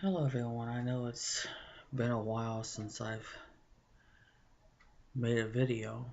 Hello everyone, I know it's been a while since I've made a video.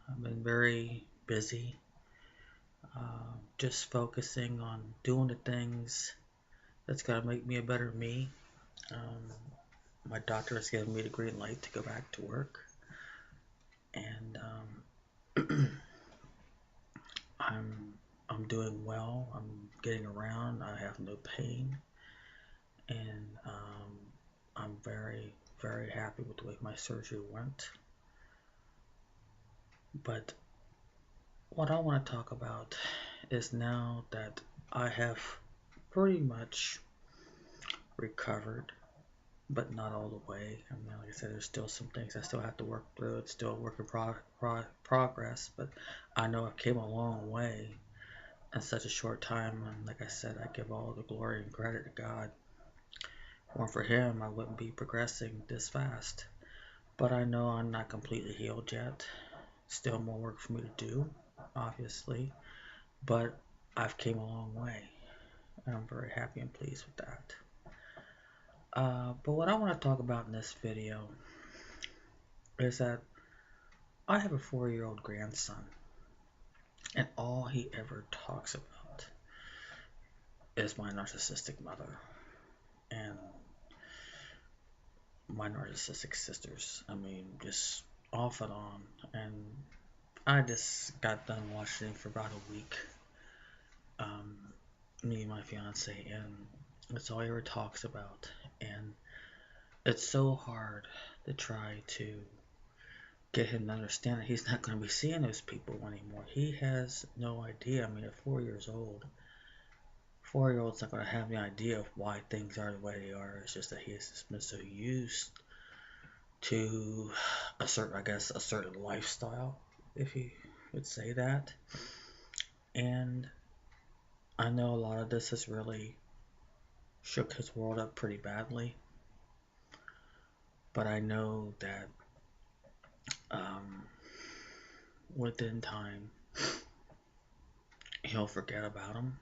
I've been very busy, just focusing on doing the things that's going to make me a better me. Um, my doctor has given me the green light to go back to work, and I'm I'm doing well. I'm getting around. I have no pain, and I'm very happy with the way my surgery went. But what I want to talk about is now that I have pretty much recovered, but not all the way. I mean, like I said, there's still some things I still have to work through. It's still a work in progress, but I know I've came a long way in such a short time. And like I said, I give all the glory and credit to God. If it weren't for Him, I wouldn't be progressing this fast. But I know I'm not completely healed yet. Still more work for me to do, obviously. But I've came a long way, and I'm very happy and pleased with that. But what I want to talk about in this video is that I have a 4-year-old grandson, and all he ever talks about is my narcissistic mother and my narcissistic sisters. I mean, just off and on. And I just got done watching it for about a week. Um, Me and my fiance, and that's all he ever talks about. And it's so hard to try to get him to understand that he's not going to be seeing those people anymore. He has no idea. I mean, at 4 years old, 4-year-old's not going to have any idea of why things are the way they are. It's just that he has just been so used to a certain lifestyle, if you would say that. And I know a lot of this has really shook his world up pretty badly, but I know that um, within time he'll forget about him,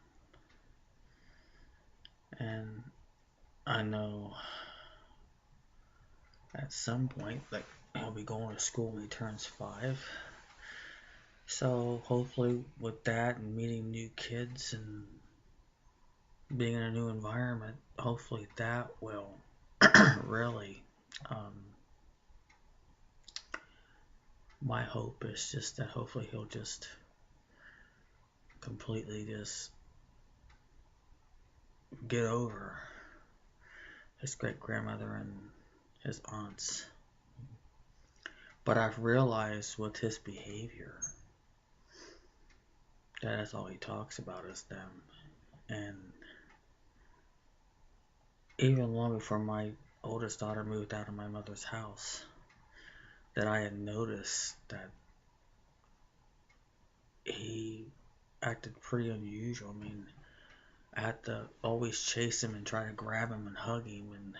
and I know at some point like he'll be going to school when he turns 5. So hopefully with that and meeting new kids and being in a new environment, hopefully that will really um, my hope is just that hopefully he'll just completely just get over his great grandmother and his aunts. But I've realized with his behavior that that's all he talks about is them. And even long before my oldest daughter moved out of my mother's house, that I had noticed that he acted pretty unusual. I mean, I had to always chase him and try to grab him and hug him,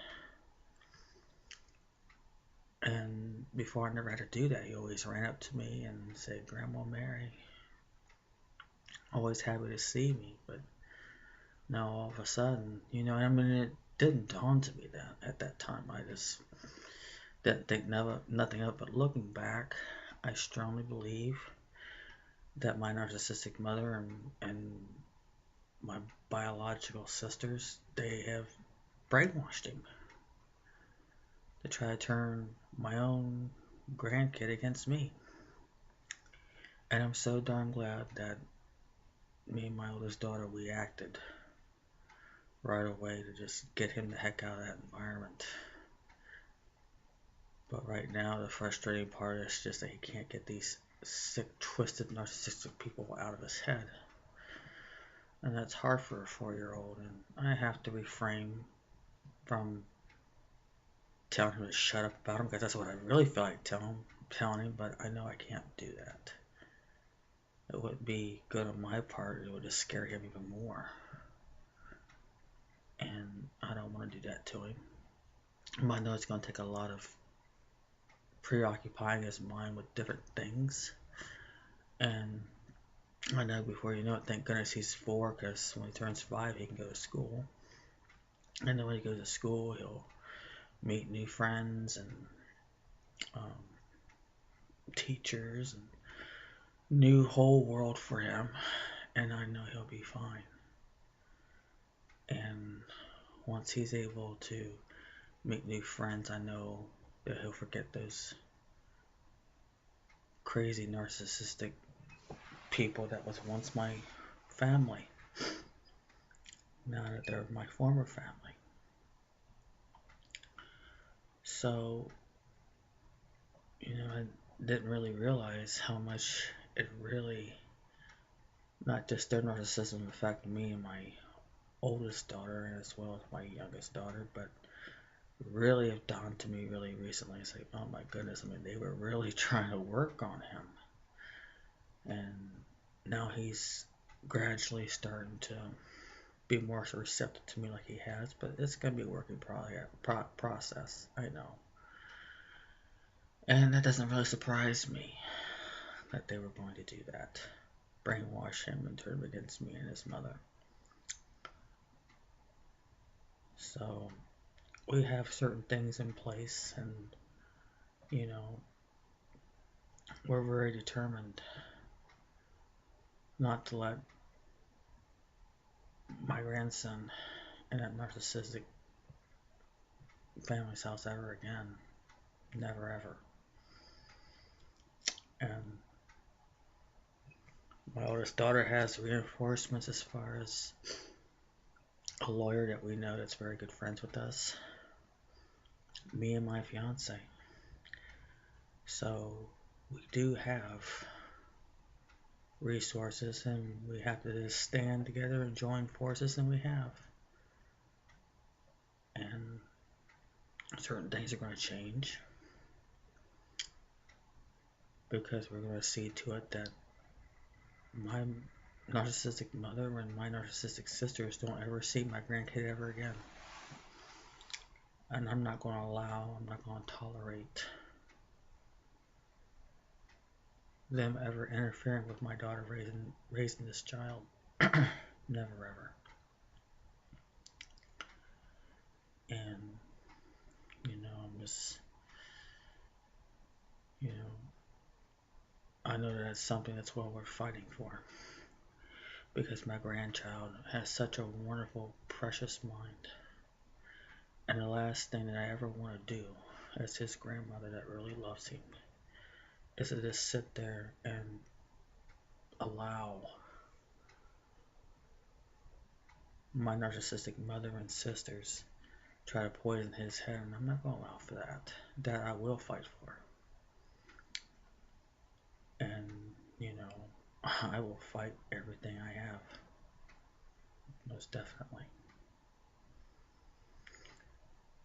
and before I never had to do that, he always ran up to me and said, "Grandma Mary," always happy to see me. But now all of a sudden, I mean, it didn't dawn to me that at that time. I just didn't think nothing of it. But looking back, I strongly believe that my narcissistic mother and my biological sisters, they have brainwashed him to try to turn my own grandkid against me. And I'm so darn glad that me and my oldest daughter, we acted right away to just get him the heck out of that environment. But right now, the frustrating part is just that he can't get these sick, twisted, narcissistic people out of his head. And that's hard for a 4-year-old, and I have to refrain from telling him to shut up about him, because that's what I really feel like telling him, but I know I can't do that. It wouldn't be good on my part. It would just scare him even more. And I don't want to do that to him. I know it's going to take a lot of preoccupying his mind with different things. And I know before you know it, thank goodness he's 4, because when he turns 5, he can go to school. And then when he goes to school, he'll meet new friends and um, teachers and new whole world for him. And I know he'll be fine. And once he's able to make new friends, I know that he'll forget those crazy narcissistic people that was once my family. Now that they're my former family. So, I didn't really realize how much it really, not just their narcissism affected me and my oldest daughter as well as my youngest daughter, but really have dawned to me really recently. It's like, oh my goodness, I mean, they were really trying to work on him. And now he's gradually starting to be more receptive to me like he has, but it's going to be a working process, I know. And that doesn't really surprise me that they were going to do that. Brainwash him and turn him against me and his mother. So we have certain things in place, and we're very determined not to let my grandson in that narcissistic family's house ever again. Never ever. And my oldest daughter has reinforcements as far as a lawyer that we know that's very good friends with us. Me and my fiance. So we do have resources, and we have to just stand together and join forces, and we have. And certain things are going to change because we're going to see to it that my narcissistic mother and my narcissistic sisters don't ever see my grandkid ever again. And I'm not going to tolerate them ever interfering with my daughter raising this child. Never ever. And I'm just I know that it's something that's well worth fighting for, because my grandchild has such a wonderful, precious mind. And the last thing that I ever want to do as his grandmother that really loves him is to just sit there and allow my narcissistic mother and sisters try to poison his head, and I'm not going to allow for that. That I will fight for. And, I will fight everything I have. Most definitely.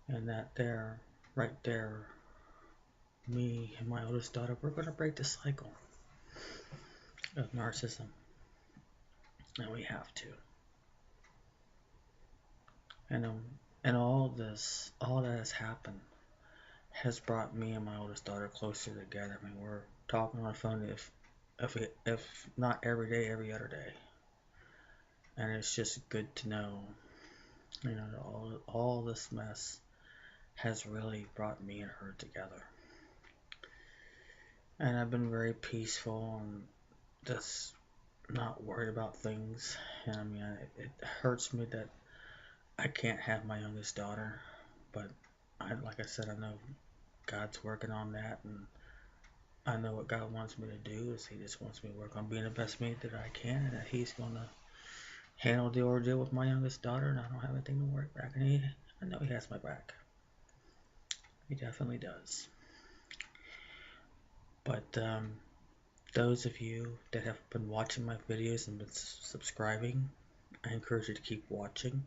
And that there, right there, me and my oldest daughter, we're going to break the cycle of narcissism. And we have to. And all that has happened has brought me and my oldest daughter closer together. I mean, we're talking on the phone if not every day, every other day. And it's just good to know, that all this mess has really brought me and her together. And I've been very peaceful and just not worried about things. And I mean, it hurts me that I can't have my youngest daughter, but like I said, I know God's working on that, and I know what God wants me to do is He just wants me to work on being the best mate that I can, and that He's going to handle the ordeal with my youngest daughter, and I don't have anything to worry back. And I know He has my back. He definitely does. But those of you that have been watching my videos and been subscribing, I encourage you to keep watching.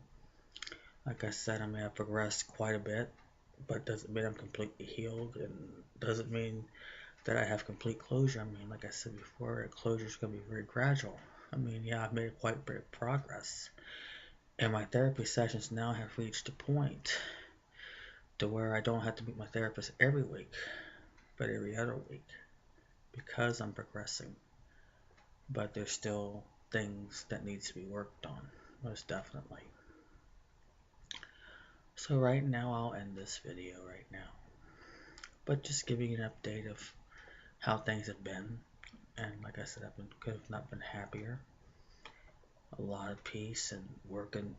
Like I said, I may have progressed quite a bit, but doesn't mean I'm completely healed, and doesn't mean that I have complete closure. I mean, like I said before, closure is going to be very gradual. I mean, yeah, I've made quite a bit of progress, and my therapy sessions now have reached a point to where I don't have to meet my therapist every week, but every other week, because I'm progressing. But there's still things that needs to be worked on, most definitely. So right now I'll end this video right now, but just giving you an update of how things have been. And like I said, could have not been happier. A lot of peace and working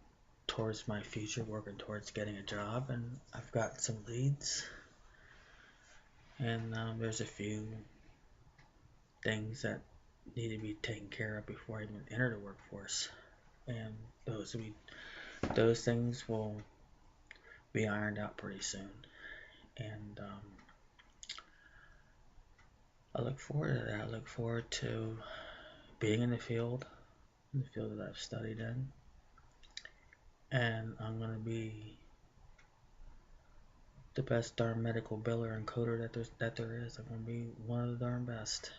towards my future, working towards getting a job, and I've got some leads, and there's a few things that need to be taken care of before I even enter the workforce, and those things will be ironed out pretty soon, and I look forward to that. I look forward to being in the field that I've studied in, and I'm gonna be the best darn medical biller and coder that there is. I'm gonna be one of the darn best,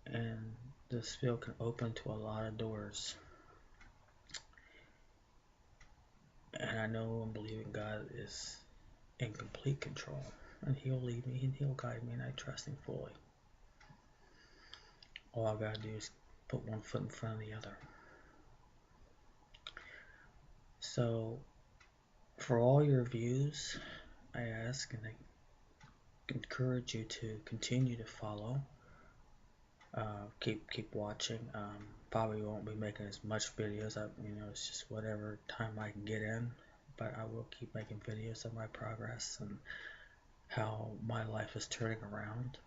and this field can open to a lot of doors. And I know and believe in God is in complete control, and He'll lead me and He'll guide me, and I trust Him fully. All I gotta do is put one foot in front of the other. So, for all your views, I ask and I encourage you to continue to follow. Keep watching. Probably won't be making as much videos. It's just whatever time I can get in. But I will keep making videos of my progress and how my life is turning around.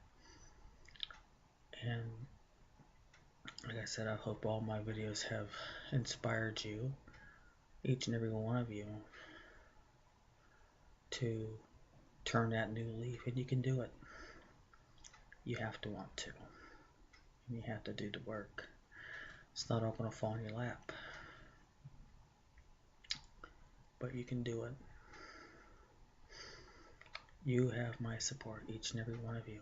And like I said, I hope all my videos have inspired you, each and every one of you, to turn that new leaf. And you can do it. You have to want to. And you have to do the work. It's not all going to fall in your lap. But you can do it. You have my support, each and every one of you.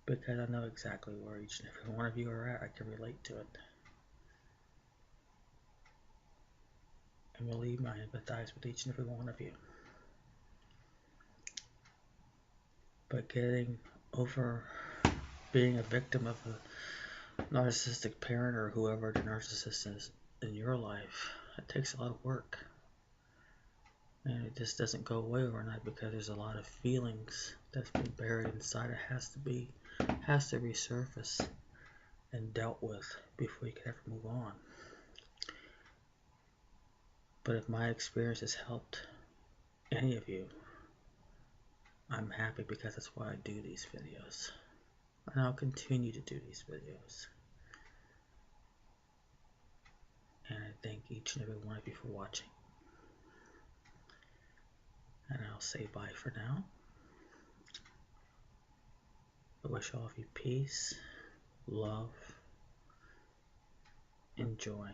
Because I know exactly where each and every one of you are at. I can relate to it. And believe me, I empathize with each and every one of you. But getting over being a victim of a narcissistic parent or whoever the narcissist is in your life, it takes a lot of work. And it just doesn't go away overnight because there's a lot of feelings that's been buried inside. It has to resurface and dealt with before you can ever move on. But if my experience has helped any of you, I'm happy because that's why I do these videos. And I'll continue to do these videos. And I thank each and every one of you for watching. And I'll say bye for now. I wish all of you peace, love, and joy.